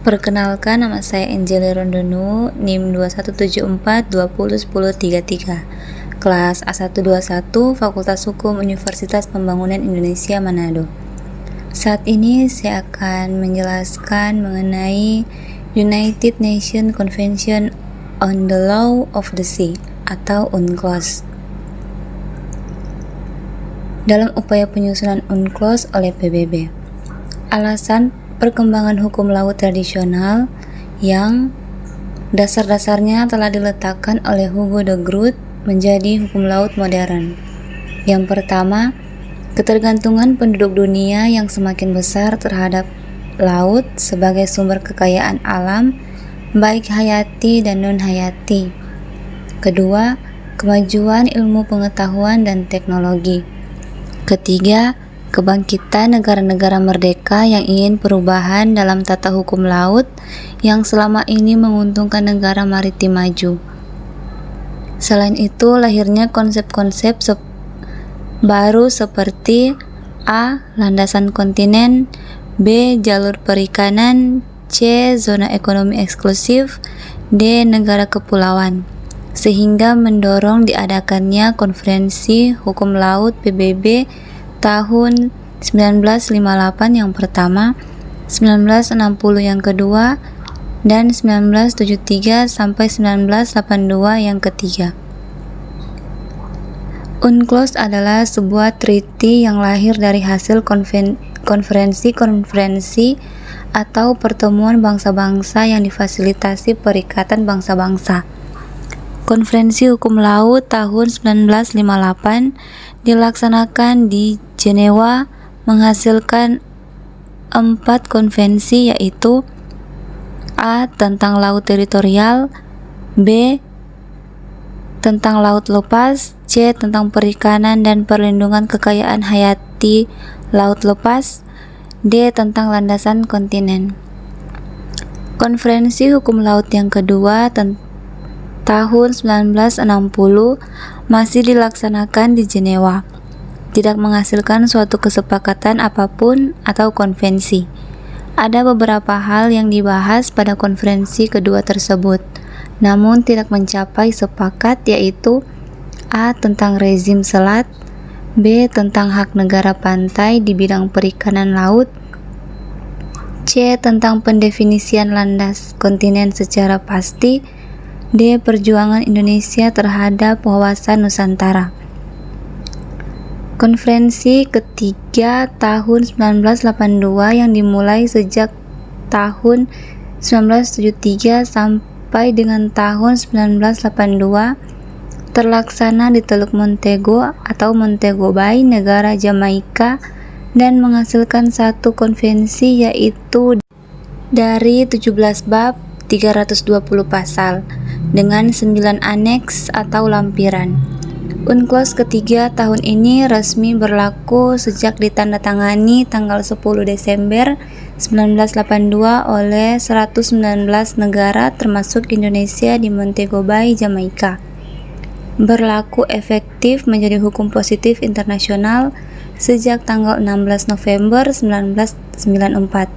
Perkenalkan, nama saya Angeli Rondonu, NIM 2174201033, kelas A121, Fakultas Hukum Universitas Pembangunan Indonesia Manado. Saat ini saya akan menjelaskan mengenai United Nations Convention on the Law of the Sea atau UNCLOS. Dalam upaya penyusunan UNCLOS oleh PBB, alasan perkembangan hukum laut tradisional yang dasar-dasarnya telah diletakkan oleh Hugo de Groot menjadi hukum laut modern. Yang pertama, ketergantungan penduduk dunia yang semakin besar terhadap laut sebagai sumber kekayaan alam, baik hayati dan non-hayati. Kedua, kemajuan ilmu pengetahuan dan teknologi. Ketiga, kebangkitan negara-negara merdeka yang ingin perubahan dalam tata hukum laut yang selama ini menguntungkan negara maritim maju. Selain itu, lahirnya konsep-konsep baru seperti A. Landasan kontinen, B. Jalur perikanan, C. Zona ekonomi eksklusif, D. Negara kepulauan, sehingga mendorong diadakannya Konferensi Hukum Laut PBB tahun 1958 yang pertama, 1960 yang kedua, dan 1973 sampai 1982 yang ketiga. UNCLOS adalah sebuah treaty yang lahir dari hasil konferensi-konferensi atau pertemuan bangsa-bangsa yang difasilitasi Perikatan Bangsa-Bangsa. Konferensi Hukum Laut tahun 1958 dilaksanakan di Jenewa, menghasilkan 4 konvensi, yaitu A. Tentang laut teritorial, B. Tentang laut lepas, C. Tentang perikanan dan perlindungan kekayaan hayati laut lepas, D. Tentang landasan kontinen. Konferensi Hukum Laut yang kedua tahun 1960 masih dilaksanakan di Jenewa, tidak menghasilkan suatu kesepakatan apapun atau konvensi. Ada beberapa hal yang dibahas pada konferensi kedua tersebut, namun tidak mencapai sepakat, yaitu A. Tentang rezim selat, B. Tentang hak negara pantai di bidang perikanan laut, C. Tentang pendefinisian landas kontinen secara pasti, D. Perjuangan Indonesia terhadap wawasan Nusantara. Konferensi ketiga tahun 1982 yang dimulai sejak tahun 1973 sampai dengan tahun 1982 terlaksana di Teluk Montego atau Montego Bay, negara Jamaika, dan menghasilkan satu konvensi, yaitu dari 17 bab 320 pasal dengan 9 aneks atau lampiran. UNCLOS ketiga tahun ini resmi berlaku sejak ditandatangani tanggal 10 Desember 1982 oleh 119 negara termasuk Indonesia di Montego Bay, Jamaika. Berlaku efektif menjadi hukum positif internasional sejak tanggal 16 November 1994,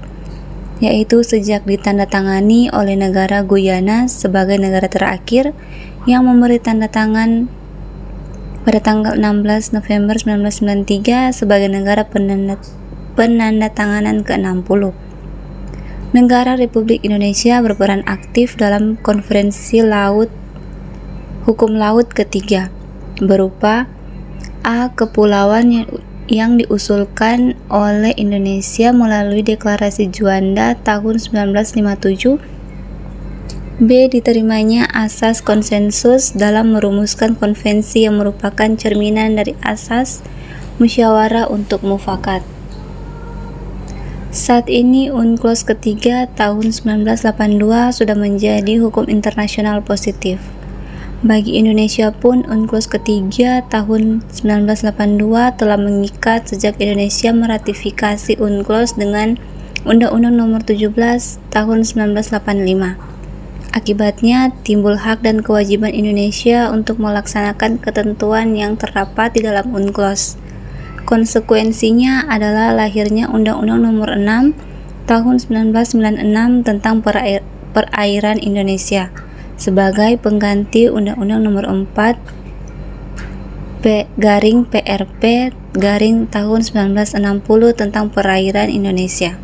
yaitu sejak ditandatangani oleh negara Guyana sebagai negara terakhir yang memberi tanda tangan pada tanggal 16 November 1993 sebagai negara penandatanganan ke-60. Negara Republik Indonesia berperan aktif dalam Konferensi Hukum Laut ketiga, berupa A. Kepulauan yang diusulkan oleh Indonesia melalui Deklarasi Juanda tahun 1957, B. Diterimanya asas konsensus dalam merumuskan konvensi yang merupakan cerminan dari asas musyawarah untuk mufakat. Saat ini UNCLOS ketiga tahun 1982 sudah menjadi hukum internasional positif. Bagi Indonesia pun, UNCLOS ketiga tahun 1982 telah mengikat sejak Indonesia meratifikasi UNCLOS dengan Undang-Undang Nomor 17 Tahun 1985. Akibatnya, timbul hak dan kewajiban Indonesia untuk melaksanakan ketentuan yang terdapat di dalam UNCLOS. Konsekuensinya adalah lahirnya Undang-Undang Nomor 6 tahun 1996 tentang perairan Indonesia sebagai pengganti Undang-Undang Nomor 4 PRP tahun 1960 tentang perairan Indonesia.